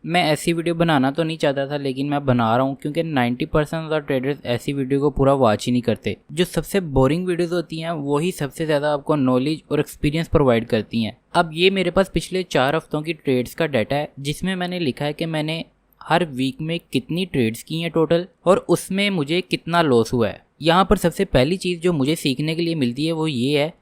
मैं ऐसी वीडियो बनाना तो नहीं चाहता था, लेकिन मैं बना रहा हूँ क्योंकि 90% ऑफ ट्रेडर्स ऐसी वीडियो को पूरा वॉच ही नहीं करते। जो सबसे बोरिंग वीडियोस होती हैं वही सबसे ज़्यादा आपको नॉलेज और एक्सपीरियंस प्रोवाइड करती हैं। अब ये मेरे पास पिछले 4 हफ्तों की ट्रेड्स का डाटा है, जिसमें मैंने लिखा है कि मैंने हर वीक में कितनी ट्रेड्स की हैं टोटल, और उसमें मुझे कितना लॉस हुआ है। यहाँ पर सबसे पहली चीज़ जो मुझे सीखने के लिए मिलती है वो ये है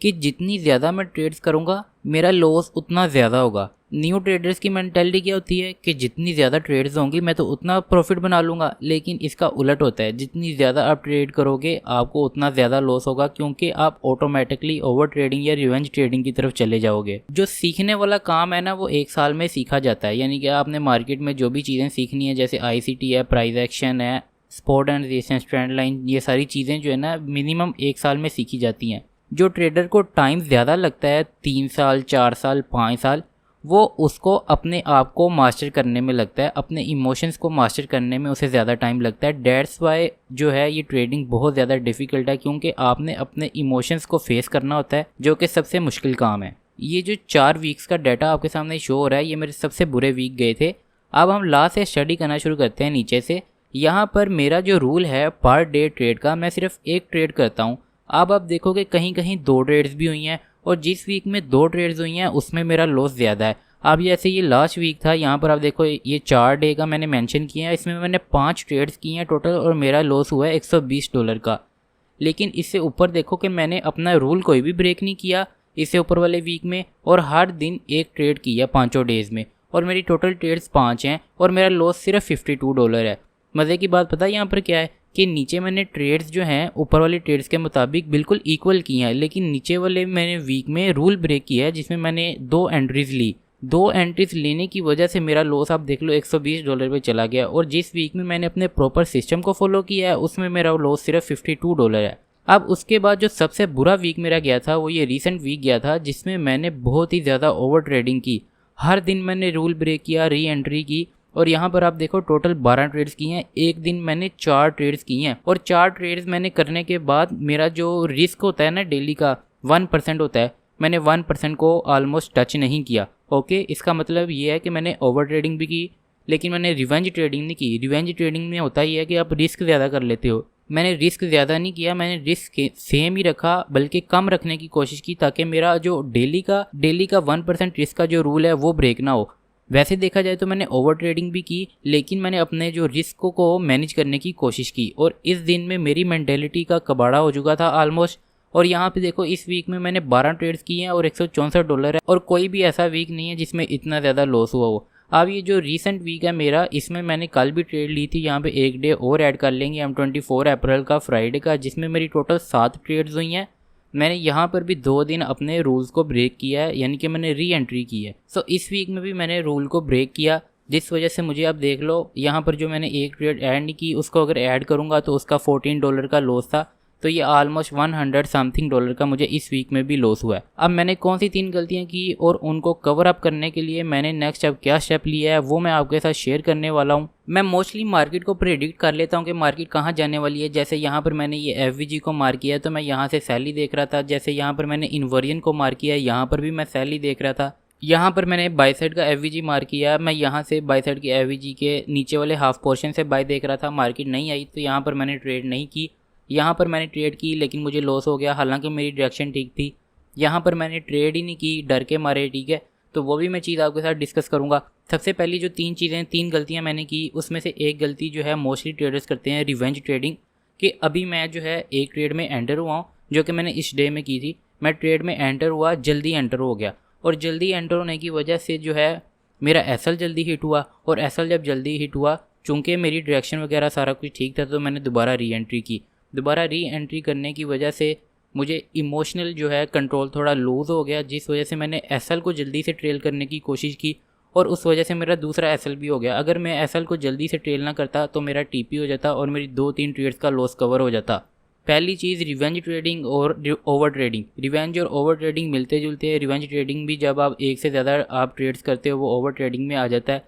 कि जितनी ज़्यादा मैं ट्रेड्स करूँगा मेरा लॉस उतना ज़्यादा होगा। न्यू ट्रेडर्स की मेंटालिटी क्या होती है कि जितनी ज़्यादा ट्रेड्स होंगी मैं तो उतना प्रॉफिट बना लूँगा, लेकिन इसका उलट होता है। जितनी ज़्यादा आप ट्रेड करोगे आपको उतना ज़्यादा लॉस होगा, क्योंकि आप ऑटोमेटिकली ओवर ट्रेडिंग या रिवेंज ट्रेडिंग की तरफ चले जाओगे। जो सीखने वाला काम है ना वो 1 साल में सीखा जाता है, यानी कि आपने मार्केट में जो भी चीज़ें सीखनी है, जैसे ICT है, प्राइस एक्शन है, spot and resistance trend line, ये सारी चीज़ें जो है ना मिनिमम 1 साल में सीखी जाती हैं। जो ट्रेडर को टाइम ज़्यादा लगता है, 3 साल, 4 साल, 5 साल, वो उसको अपने आप को मास्टर करने में लगता है, अपने इमोशंस को मास्टर करने में उसे ज़्यादा टाइम लगता है। डेट्स वाई जो है ये ट्रेडिंग बहुत ज़्यादा डिफ़िकल्ट है, क्योंकि आपने अपने इमोशंस को फेस करना होता है, जो कि सबसे मुश्किल काम है। ये जो 4 वीक्स का डाटा आपके सामने शो हो रहा है, ये मेरे सबसे बुरे वीक गए थे। अब हम लास्ट से स्टडी करना शुरू करते हैं नीचे से। यहाँ पर मेरा जो रूल है पर डे ट्रेड का, मैं सिर्फ एक ट्रेड करता हूँ। अब आप देखोगे कहीं कहीं 2 ट्रेड्स भी हुई हैं, और जिस वीक में 2 ट्रेड्स हुई हैं उसमें मेरा लॉस ज़्यादा है। अब जैसे ये लास्ट वीक था, यहाँ पर आप देखो ये 4 डे का मैंने मेंशन किया है, इसमें मैंने 5 ट्रेड्स किए हैं टोटल, और मेरा लॉस हुआ है $120 का। लेकिन इससे ऊपर देखो कि मैंने अपना रूल कोई भी ब्रेक नहीं किया इससे ऊपर वाले वीक में, और हर दिन एक ट्रेड किया 5 डेज़ में, और मेरी टोटल ट्रेड्स 5 हैं, और मेरा लॉस सिर्फ $52 है। मज़े की बात पता है यहाँ पर क्या है कि नीचे मैंने ट्रेड्स जो हैं ऊपर वाली ट्रेड्स के मुताबिक बिल्कुल इक्वल की हैं, लेकिन नीचे वाले मैंने वीक में रूल ब्रेक किया है, जिसमें मैंने 2 एंट्रीज़ ली। 2 एंट्रीज़ लेने की वजह से मेरा लॉस आप देख लो $120 पे चला गया, और जिस वीक में मैंने अपने प्रॉपर सिस्टम को फॉलो किया है उसमें मेरा लॉस सिर्फ $52 है। अब उसके बाद जो सबसे बुरा वीक मेरा गया था वो ये रीसेंट वीक गया था, जिसमें मैंने बहुत ही ज़्यादा ओवर ट्रेडिंग की। हर दिन मैंने रूल ब्रेक किया, री एंट्री की, और यहाँ पर आप देखो टोटल 12 ट्रेड्स की हैं। एक दिन मैंने 4 ट्रेड्स की हैं, और 4 ट्रेड्स मैंने करने के बाद मेरा जो रिस्क होता है ना डेली का 1% होता है, मैंने 1% को ऑलमोस्ट टच नहीं किया। ओके, इसका मतलब ये है कि मैंने ओवर ट्रेडिंग भी की, लेकिन मैंने रिवेंज ट्रेडिंग नहीं की। रिवेंज ट्रेडिंग में होता ही है कि आप रिस्क ज़्यादा कर लेते हो। मैंने रिस्क ज़्यादा नहीं किया, मैंने रिस्क सेम ही रखा, बल्कि कम रखने की कोशिश की, ताकि मेरा जो डेली का 1% रिस्क का जो रूल है वो ब्रेक ना हो। वैसे देखा जाए तो मैंने ओवर ट्रेडिंग भी की, लेकिन मैंने अपने जो रिस्क को मैनेज करने की कोशिश की, और इस दिन में मेरी मेंटेलिटी का कबाड़ा हो चुका था ऑलमोस्ट। और यहाँ पे देखो इस वीक में मैंने 12 ट्रेड्स किए हैं और $164 है, और कोई भी ऐसा वीक नहीं है जिसमें इतना ज़्यादा लॉस हुआ हो। अब ये जो रीसेंट वीक है मेरा, इसमें मैंने कल भी ट्रेड ली थी, यहाँ पे एक डे और ऐड कर लेंगे हम 24 अप्रैल का, फ्राइडे का, जिसमें मेरी टोटल 7 ट्रेड्स हुई हैं। मैंने यहाँ पर भी 2 दिन अपने रूल्स को ब्रेक किया है, यानी कि मैंने री एंट्री की है। सो इस वीक में भी मैंने रूल को ब्रेक किया, जिस वजह से मुझे अब देख लो यहाँ पर जो मैंने एक ट्रेड ऐड नहीं की, उसको अगर ऐड करूँगा तो उसका $14 का लॉस था। तो ये ऑलमोस्ट 100 समथिंग डॉलर का मुझे इस वीक में भी लॉस हुआ है। अब मैंने कौन सी 3 गलतियां की और उनको कवर अप करने के लिए मैंने नेक्स्ट अब क्या स्टेप लिया है वो मैं आपके साथ शेयर करने वाला हूँ। मैं मोस्टली मार्केट को प्रेडिक्ट कर लेता हूँ कि मार्केट कहाँ जाने वाली है। जैसे यहाँ पर मैंने ये FVG को मार्क किया तो मैं यहाँ से सैली देख रहा था। जैसे यहाँ पर मैंने इन्वर्जन को मार्क किया, यहाँ पर भी मैं सैली देख रहा था। यहाँ पर मैंने बाई साइड का FVG मार्क किया, मैं यहाँ से बाई साइड के FVG के नीचे वाले हाफ पोर्शन से बाई देख रहा था। मार्केट नहीं आई तो यहाँ पर मैंने ट्रेड नहीं की। यहाँ पर मैंने ट्रेड की लेकिन मुझे लॉस हो गया, हालांकि मेरी डायरेक्शन ठीक थी। यहाँ पर मैंने ट्रेड ही नहीं की डर के मारे, ठीक है। तो वो भी मैं चीज़ आपके साथ डिस्कस करूँगा। सबसे पहली जो 3 गलतियाँ मैंने की, उसमें से एक गलती जो है मोस्टली ट्रेडर्स करते हैं, रिवेंज ट्रेडिंग। कि अभी मैं जो है एक ट्रेड में एंटर हुआ हूँ जो कि मैंने इस डे में की थी। मैं ट्रेड में एंटर हुआ, जल्दी एंटर हो गया, और जल्दी एंटर होने की वजह से जो है मेरा SL जल्दी हिट हुआ। और SL जब जल्दी हिट हुआ, चूँकि मेरी डायरेक्शन वगैरह सारा कुछ ठीक था, तो मैंने दोबारा री एंट्री की। दोबारा री एंट्री करने की वजह से मुझे इमोशनल जो है कंट्रोल थोड़ा लूज़ हो गया, जिस वजह से मैंने SL को जल्दी से ट्रेल करने की कोशिश की, और उस वजह से मेरा दूसरा SL भी हो गया। अगर मैं SL को जल्दी से ट्रेल ना करता तो मेरा TP हो जाता और मेरी 2-3 ट्रेड्स का लॉस कवर हो जाता। पहली चीज़ रिवेंज ट्रेडिंग और ओवर ट्रेडिंग। रिवेंज और ओवर ट्रेडिंग मिलते जुलते हैं। रिवेंज ट्रेडिंग भी जब आप एक से ज़्यादा आप ट्रेड्स करते हो वो ओवर ट्रेडिंग में आ जाता है।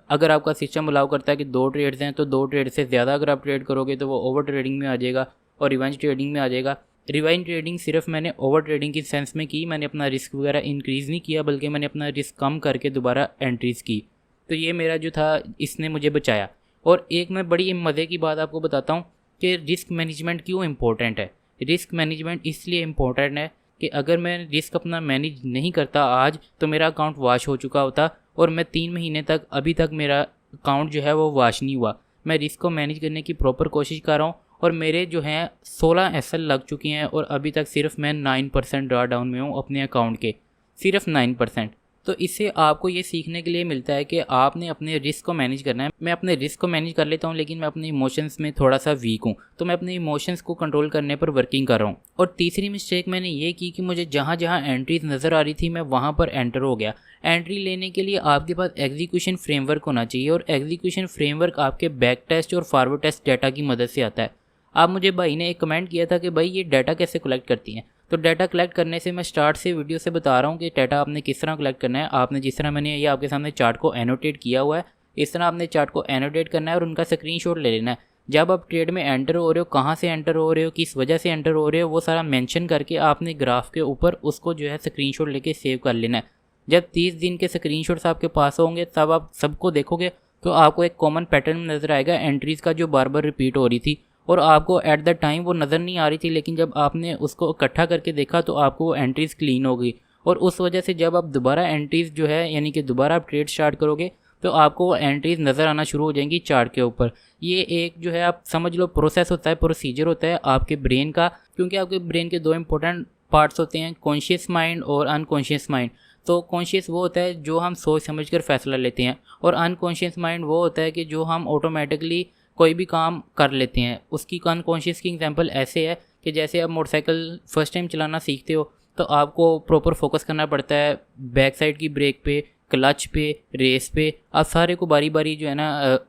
अगर आपका सिस्टम अलाउ करता है कि 2 ट्रेड्स हैं तो 2 ट्रेड से ज़्यादा अगर आप ट्रेड करोगे तो वो ओवर ट्रेडिंग में आ जाएगा और रिवेंज ट्रेडिंग में आ जाएगा। रिवेंज ट्रेडिंग सिर्फ मैंने ओवर ट्रेडिंग की सेंस में की, मैंने अपना रिस्क वगैरह इंक्रीज़ नहीं किया, बल्कि मैंने अपना रिस्क कम करके दोबारा एंट्रीज़ की। तो ये मेरा जो था इसने मुझे बचाया। और एक मैं बड़ी मज़े की बात आपको बताता हूँ कि रिस्क मैनेजमेंट क्यों इम्पोर्टेंट है। रिस्क मैनेजमेंट इसलिए इम्पोर्टेंट है कि अगर मैं रिस्क अपना मैनेज नहीं करता आज, तो मेरा अकाउंट वॉश हो चुका होता और मैं 3 महीने तक अभी तक मेरा अकाउंट जो है वो वॉश नहीं हुआ। मैं रिस्क को मैनेज करने की प्रॉपर कोशिश कर रहा हूँ और मेरे जो हैं 16 एसएल लग चुके हैं और अभी तक सिर्फ मैं 9% ड्रा डाउन में हूँ अपने अकाउंट के, सिर्फ 9%। तो इससे आपको ये सीखने के लिए मिलता है कि आपने अपने रिस्क को मैनेज करना है। मैं अपने रिस्क को मैनेज कर लेता हूँ, लेकिन मैं अपने इमोशंस में थोड़ा सा वीक हूँ, तो मैं अपने इमोशंस को कंट्रोल करने पर वर्किंग कर रहा हूँ। और तीसरी मिस्टेक मैंने ये की कि मुझे जहाँ जहाँ एंट्रीज नज़र आ रही थी मैं वहाँ पर एंटर हो गया। एंट्री लेने के लिए आपके पास एग्जीक्यूशन फ्रेमवर्क होना चाहिए और एग्जीक्यूशन फ्रेमवर्क आपके बैक टेस्ट और फॉरवर्ड टेस्ट डाटा की मदद से आता है। आप मुझे भाई ने एक कमेंट किया था कि भाई ये डाटा कैसे कलेक्ट करती हैं। तो डाटा कलेक्ट करने से मैं स्टार्ट से वीडियो से बता रहा हूँ कि डाटा आपने किस तरह कलेक्ट करना है। आपने जिस तरह मैंने ये आपके सामने चार्ट को एनोटेट किया हुआ है, इस तरह आपने चार्ट को एनोटेट करना है और उनका स्क्रीनशॉट ले लेना है। जब आप ट्रेड में एंटर हो रहे हो, कहाँ से एंटर हो रहे हो, किस वजह से एंटर हो रहे हो, वो सारा मेंशन करके आपने ग्राफ के ऊपर उसको जो है स्क्रीनशॉट लेके सेव कर लेना है। जब 30 दिन के स्क्रीनशॉट्स आपके पास होंगे तब आप सबको देखोगे तो आपको एक कॉमन पैटर्न नज़र आएगा एंट्रीज़ का जो बार बार रिपीट हो रही थी और आपको एट द टाइम वो नज़र नहीं आ रही थी, लेकिन जब आपने उसको इकट्ठा करके देखा तो आपको वो एंट्रीज़ क्लीन हो गई। और उस वजह से जब आप दोबारा एंट्रीज़ जो है यानी कि दोबारा आप ट्रेड स्टार्ट करोगे तो आपको वो एंट्रीज़ नज़र आना शुरू हो जाएंगी चार्ट के ऊपर। ये एक जो है आप समझ लो प्रोसेस होता है, प्रोसीजर होता है आपके ब्रेन का, क्योंकि आपके ब्रेन के 2 इंपॉर्टेंट पार्ट्स होते हैं, कॉन्शियस माइंड और अनकॉन्शियस माइंड। तो कॉन्शियस वो होता है जो हम सोच समझ कर फैसला लेते हैं और अनकॉन्शियस माइंड वो होता है कि जो हम ऑटोमेटिकली कोई भी काम कर लेते हैं। उसकी अनकॉन्शियस की एग्जांपल ऐसे है कि जैसे आप मोटरसाइकिल फर्स्ट टाइम चलाना सीखते हो तो आपको प्रॉपर फोकस करना पड़ता है बैक साइड की ब्रेक पे, क्लच पे, रेस पे। आप सारे को बारी बारी जो है ना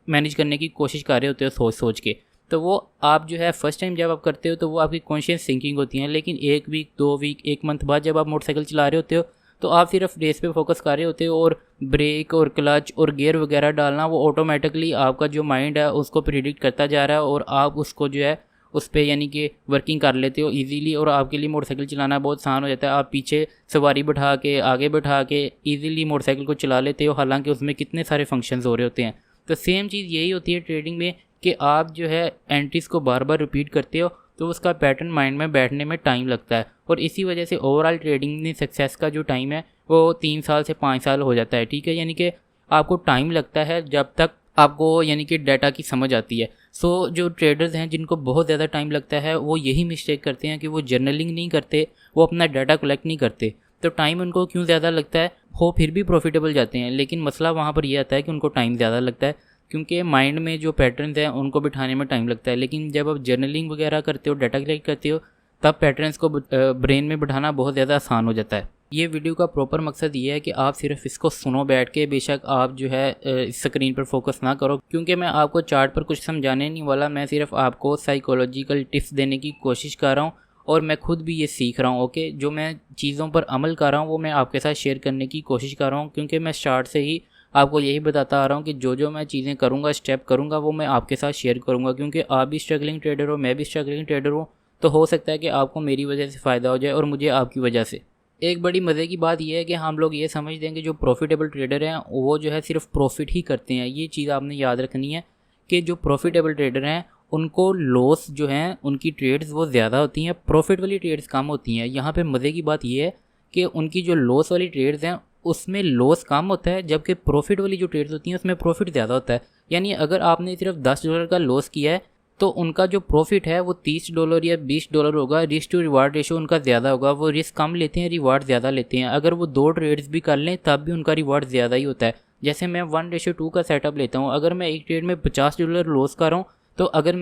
मैनेज करने की कोशिश कर रहे होते हो सोच सोच के। तो वो आप जो है फर्स्ट टाइम जब आप करते हो तो वो आपकी कॉन्शियस थिंकिंग होती है, लेकिन 1 वीक 2 वीक 1 मंथ बाद जब आप मोटरसाइकिल चला रहे होते हो तो आप सिर्फ रेस पे फोकस कर रहे होते हो और ब्रेक और क्लच और गियर वगैरह डालना वो ऑटोमेटिकली आपका जो माइंड है उसको प्रिडिक्ट करता जा रहा है और आप उसको जो है उस पर यानी कि वर्किंग कर लेते हो इजीली और आपके लिए मोटरसाइकिल चलाना बहुत आसान हो जाता है। आप पीछे सवारी बैठा के आगे बैठा के इजीली मोटरसाइकिल को चला लेते हो, हालांकि उसमें कितने सारे फंक्शंस हो रहे होते हैं। तो सेम चीज़ यही होती है ट्रेडिंग में कि आप जो है एंट्रीज़ को बार बार रिपीट करते हो तो उसका पैटर्न माइंड में बैठने में टाइम लगता है और इसी वजह से ओवरऑल ट्रेडिंग में सक्सेस का जो टाइम है वो 3 साल से 5 साल हो जाता है। ठीक है, यानी कि आपको टाइम लगता है जब तक आपको यानी कि डाटा की समझ आती है। सो जो ट्रेडर्स हैं जिनको बहुत ज़्यादा टाइम लगता है वो यही मिस्टेक करते हैं कि वो जर्नलिंग नहीं करते, वो अपना डाटा कलेक्ट नहीं करते। तो टाइम उनको क्यों ज़्यादा लगता है, वो फिर भी प्रॉफिटेबल जाते हैं, लेकिन मसला वहाँ पर यह आता है कि उनको टाइम ज़्यादा लगता है क्योंकि माइंड में जो पैटर्न्स हैं उनको बिठाने में टाइम लगता है। लेकिन जब आप जर्नलिंग वगैरह करते हो, डाटा कलेक्ट करते हो, तब पैटर्न्स को ब्रेन में बिठाना बहुत ज़्यादा आसान हो जाता है। ये वीडियो का प्रॉपर मकसद ये है कि आप सिर्फ इसको सुनो बैठ के, बेशक आप जो है स्क्रीन पर फोकस ना करो, क्योंकि मैं आपको चार्ट पर कुछ समझाने नहीं वाला, मैं सिर्फ आपको साइकोलॉजिकल टिप्स देने की कोशिश कर रहा हूँ और मैं खुद भी ये सीख रहा हूँ। ओके, जो मैं चीज़ों पर अमल कर रहा हूँ वो मैं आपके साथ शेयर करने की कोशिश कर रहा हूँ, क्योंकि मैं स्टार्ट से ही आपको यही बताता आ रहा हूँ कि जो मैं चीज़ें करूँगा, स्टेप करूँगा, वो मैं आपके साथ शेयर करूँगा, क्योंकि आप भी स्ट्रगलिंग ट्रेडर हो, मैं भी स्ट्रगलिंग ट्रेडर हूँ। तो हो सकता है कि आपको मेरी वजह से फ़ायदा हो जाए और मुझे आपकी वजह से। एक बड़ी मज़े की बात यह है कि हम लोग ये समझते हैं कि जो प्रॉफिटेबल ट्रेडर हैं वो जो है सिर्फ प्रॉफिट ही करते हैं। ये चीज़ आपने याद रखनी है कि जो प्रॉफिटेबल ट्रेडर हैं उनको लॉस जो हैं उनकी ट्रेड्स वो ज़्यादा होती हैं, प्रॉफिट वाली ट्रेड्स कम होती हैं। यहाँ पे मज़े की बात यह है कि उनकी जो लॉस वाली ट्रेड्स हैं उसमें लॉस कम होता है, जबकि प्रॉफिट वाली जो ट्रेड्स होती हैं उसमें प्रॉफिट ज़्यादा होता है। यानी अगर आपने सिर्फ $10 का लॉस किया है तो उनका जो प्रॉफिट है वो $30 या $20 होगा। रिस्क टू रिवार्ड रेशो उनका ज़्यादा होगा, वो रिस्क कम लेते हैं, रिवार्ड ज़्यादा लेते हैं। अगर वो 2 ट्रेड्स भी कर लें तब भी उनका रिवार्ड ज़्यादा ही होता है। जैसे मैं 1:2 का सेटअप लेता हूँ, अगर मैं एक ट्रेड में $50 लॉस कर रहा हूँ तो अगर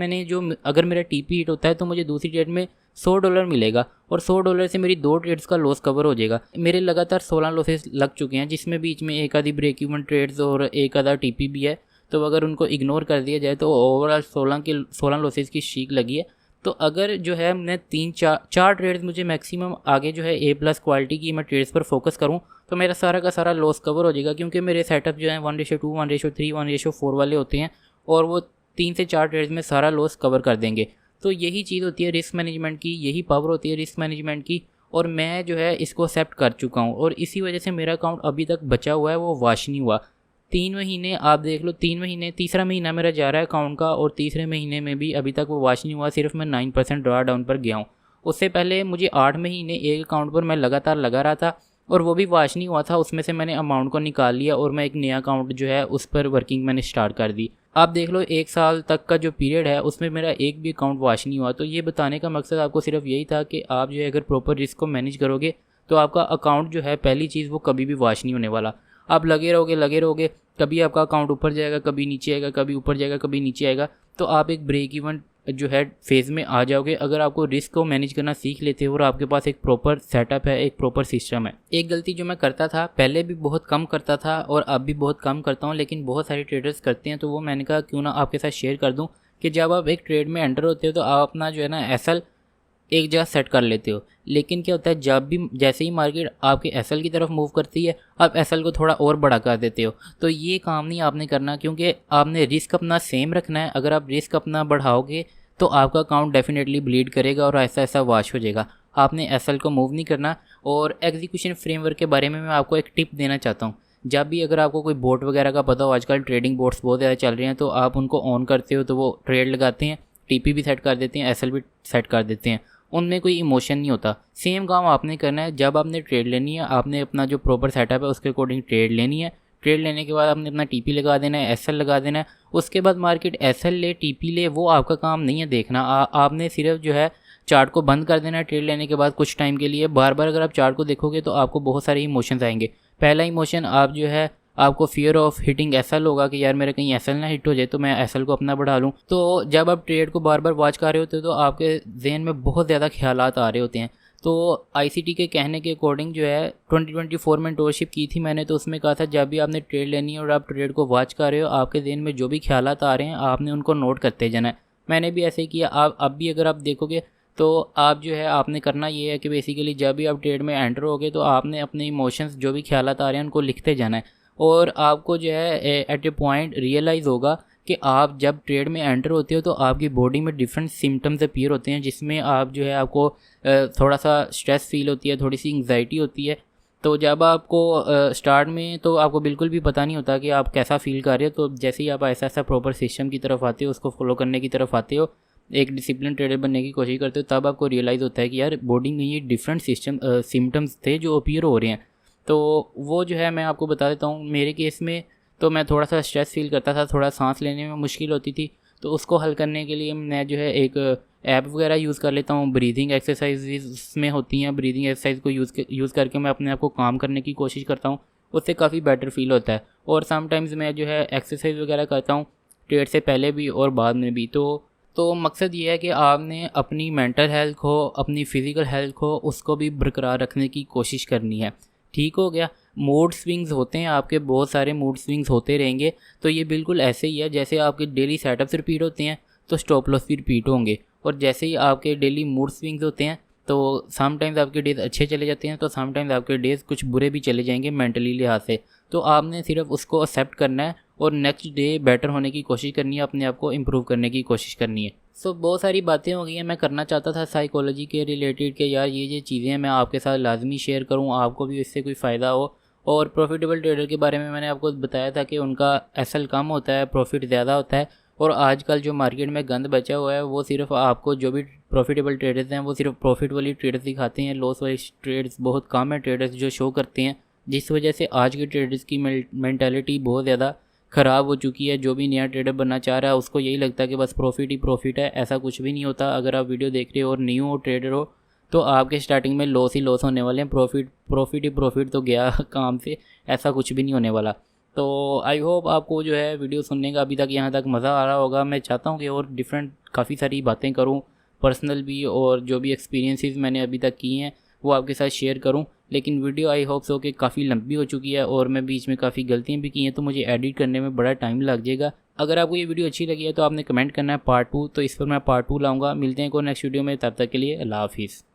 मेरा टीपी हिट होता है तो मुझे दूसरी ट्रेड में $100 मिलेगा और $100 से मेरी 2 ट्रेड्स का लॉस कवर हो जाएगा। मेरे लगातार 16 लॉसेस लग चुके हैं, जिसमें बीच में एक आधी ब्रेक इवन ट्रेड्स और एक आधा टीपी भी है। तो अगर उनको इग्नोर कर दिया जाए तो ओवरऑल 16 लॉसेस की स्ट्रीक लगी है। तो अगर जो है मैं 3-4 ट्रेड्स मुझे मैक्सिमम आगे जो है A+ क्वालिटी की मैं ट्रेड्स पर फोकस करूं तो मेरा सारा का सारा लॉस कवर हो जाएगा, क्योंकि मेरे सेटअप जो है 1:2, 1:3, 1:4 वाले होते हैं और वो 3 से 4 ट्रेड्स में सारा लॉस कवर कर देंगे। तो यही चीज़ होती है रिस्क मैनेजमेंट की, यही पावर होती है रिस्क मैनेजमेंट की, और मैं जो है इसको एक्सेप्ट कर चुका हूँ और इसी वजह से मेरा अकाउंट अभी तक बचा हुआ है, वो वॉश नहीं हुआ। 3 महीने आप देख लो, 3 महीने, तीसरा महीना मेरा जा रहा है अकाउंट का, और तीसरे महीने में भी अभी तक वो वॉच नहीं हुआ, सिर्फ मैं 9% ड्रा डाउन पर गया हूँ। उससे पहले मुझे 8 महीने एक अकाउंट पर मैं लगातार लगा रहा था और वो भी वॉच नहीं हुआ था। उसमें से मैंने अमाउंट को निकाल लिया और मैं एक नया अकाउंट जो है उस पर वर्किंग मैंने स्टार्ट कर दी। आप देख लो 1 साल तक का जो पीरियड है उसमें मेरा एक भी अकाउंट वॉच नहीं हुआ। तो ये बताने का मकसद आपको सिर्फ यही था कि आप जो है अगर प्रॉपर रिस्क को मैनेज करोगे तो आपका अकाउंट जो है, पहली चीज़, वो कभी भी वॉच नहीं होने वाला। आप लगे रहोगे, कभी आपका अकाउंट ऊपर जाएगा, कभी नीचे आएगा, कभी ऊपर जाएगा, कभी नीचे आएगा। तो आप एक ब्रेक इवन जो है फेज़ में आ जाओगे अगर आपको रिस्क को मैनेज करना सीख लेते हो और आपके पास एक प्रॉपर सेटअप है, एक प्रॉपर सिस्टम है। एक गलती जो मैं करता था, पहले भी बहुत कम करता था और अब भी बहुत कम करता हूँ, लेकिन बहुत सारे ट्रेडर्स करते हैं, तो वो मैंने कहा क्यों ना आपके साथ शेयर कर दूँ कि जब आप एक ट्रेड में एंटर होते हो तो आप अपना जो है ना एसएल एक जगह सेट कर लेते हो। लेकिन क्या होता है, जब भी जैसे ही मार्केट आपके एसएल की तरफ मूव करती है, आप एसएल को थोड़ा और बड़ा कर देते हो। तो ये काम नहीं आपने करना, क्योंकि आपने रिस्क अपना सेम रखना है। अगर आप रिस्क अपना बढ़ाओगे तो आपका अकाउंट डेफिनेटली ब्लीड करेगा और ऐसा ऐसा वॉश हो जाएगा। आपने एसएल को मूव नहीं करना। और एग्जीक्यूशन फ्रेमवर्क के बारे में मैं आपको एक टिप देना चाहता हूँ। जब भी अगर आपको कोई बोट वगैरह का पता हो, आजकल ट्रेडिंग बोट्स बहुत ज़्यादा चल रहे हैं, तो आप उनको ऑन करते हो तो वो ट्रेड लगाते हैं, टीपी भी सेट कर देते हैं, एसएल भी सेट कर देते हैं। उनमें कोई इमोशन नहीं होता। सेम काम आपने करना है। जब आपने ट्रेड लेनी है, आपने अपना जो प्रॉपर सेटअप है उसके अकॉर्डिंग ट्रेड लेनी है। ट्रेड लेने के बाद आपने अपना टीपी लगा देना है, एसएल लगा देना है। उसके बाद मार्केट एसएल ले, टीपी ले, वो आपका काम नहीं है देखना। आपने सिर्फ जो है चार्ट को बंद कर देना है ट्रेड लेने के बाद कुछ टाइम के लिए। बार बार अगर आप चार्ट को देखोगे तो आपको बहुत सारे इमोशंस आएंगे। पहला इमोशन आप जो है, आपको फियर ऑफ हिटिंग एसएल होगा कि यार मेरा कहीं एसएल ना हिट हो जाए तो मैं एसएल को अपना बढ़ा लूँ। तो जब आप ट्रेड को बार बार वॉच कर रहे होते हो तो आपके जहन में बहुत ज़्यादा ख्यालात आ रहे होते हैं। तो आईसीटी के कहने के अकॉर्डिंग जो है 2024 में मेंटोरशिप की थी मैंने, तो उसमें कहा था जब भी आपने ट्रेड लेनी है और आप ट्रेड को वॉच कर रहे हो, आपके जहन में जो भी ख्यालात आ रहे हैं आपने उनको नोट करते जाना है। मैंने भी ऐसे ही किया। आप अब भी अगर आप देखोगे तो आप जो है आपने करना ये है कि बेसिकली जब भी आप ट्रेड में एंटर होगे तो आपने अपने इमोशंस, जो भी ख्यालात आ रहे हैं, उनको लिखते जाना है। और आपको जो है एट ए पॉइंट रियलाइज़ होगा कि आप जब ट्रेड में एंटर होते हो तो आपकी बॉडी में डिफरेंट सिम्टम्स अपीयर होते हैं, जिसमें आप जो है आपको थोड़ा सा स्ट्रेस फील होती है, थोड़ी सी एंग्जाइटी होती है। तो जब आपको स्टार्ट में तो आपको बिल्कुल भी पता नहीं होता कि आप कैसा फील कर रहे हो। तो जैसे ही आप ऐसा ऐसा प्रॉपर सिस्टम की तरफ आते हो, उसको फॉलो करने की तरफ आते हो, एक डिसिप्लिन ट्रेडर बनने की कोशिश करते हो, तब आपको रियलाइज़ होता है कि यार बॉडी में ये डिफरेंट सिम्टम्स थे जो अपीयर हो रहे हैं। तो वो जो है मैं आपको बता देता हूँ। मेरे केस में तो मैं थोड़ा सा स्ट्रेस फील करता था, थोड़ा सांस लेने में मुश्किल होती थी। तो उसको हल करने के लिए मैं जो है एक ऐप वगैरह यूज़ कर लेता हूँ। ब्रीदिंग एक्सरसाइज उसमें होती हैं, ब्रीदिंग एक्सरसाइज को यूज़ करके मैं अपने आप को काम करने की कोशिश करता हूँ। उससे काफ़ी बेटर फील होता है। और समटाइम्स मैं जो है एक्सरसाइज वगैरह करता हूँ ट्रेड से पहले भी और बाद में भी। तो मकसद ये है कि आपने अपनी मेंटल हेल्थ को, अपनी फ़िज़िकल हेल्थ को, उसको भी बरकरार रखने की कोशिश करनी है। ठीक हो गया। मूड स्विंग्स होते हैं आपके, बहुत सारे मूड स्विंग्स होते रहेंगे। तो ये बिल्कुल ऐसे ही है जैसे आपके डेली सेटअप्स रिपीट होते हैं तो स्टॉप लॉस भी रिपीट होंगे। और जैसे ही आपके डेली मूड स्विंग्स होते हैं तो समटाइम्स आपके डेज अच्छे चले जाते हैं, तो समटाइम्स आपके डेज कुछ बुरे भी चले जाएंगे मेंटली लिहाज से। तो आपने सिर्फ उसको एक्सेप्ट करना है और नेक्स्ट डे बेटर होने की कोशिश करनी है, अपने आप को इम्प्रूव करने की कोशिश करनी है। सो बहुत सारी बातें हो गई हैं। मैं करना चाहता था साइकोलॉजी के रिलेटेड के यार ये चीज़ें हैं मैं आपके साथ लाजमी शेयर करूँ, आपको भी इससे कोई फ़ायदा हो। और प्रॉफिटेबल ट्रेडर के बारे में मैंने आपको बताया था कि उनका एसएल कम होता है, प्रॉफिट ज़्यादा होता है। और आजकल जो मार्केट में गंद बचा हुआ है वो सिर्फ आपको, जो भी प्रॉफिटेबल ट्रेडर्स हैं वो सिर्फ प्रॉफिट वाली ट्रेड्स दिखाते हैं, लॉस वाली ट्रेड्स बहुत कम है ट्रेडर्स जो शो करते हैं। जिस वजह से आज के ट्रेडर्स की मेंटालिटी बहुत ज़्यादा ख़राब हो चुकी है। जो भी नया ट्रेडर बनना चाह रहा है उसको यही लगता है कि बस प्रॉफिट ही प्रॉफिट है। ऐसा कुछ भी नहीं होता। अगर आप वीडियो देख रहे हो और न्यू हो ट्रेडर हो तो आपके स्टार्टिंग में लॉस ही लॉस होने वाले हैं। प्रॉफिट ही प्रॉफिट तो गया काम से, ऐसा कुछ भी नहीं होने वाला। तो आई होप आपको जो है वीडियो सुनने का अभी तक यहाँ तक मज़ा आ रहा होगा। मैं चाहता हूँ कि और डिफरेंट काफ़ी सारी बातें करूँ, पर्सनल भी, और जो भी एक्सपीरियंसेस मैंने अभी तक किए हैं वो आपके साथ शेयर करूं। लेकिन वीडियो आई होप सो कि काफ़ी लंबी हो चुकी है और मैं बीच में काफ़ी गलतियां भी की हैं, तो मुझे एडिट करने में बड़ा टाइम लग जाएगा। अगर आपको ये वीडियो अच्छी लगी है तो आपने कमेंट करना है पार्ट 2, तो इस पर मैं पार्ट 2 लाऊंगा। मिलते हैं को नेक्स्ट वीडियो में, तब तक के लिए अल्लाह हाफिज़।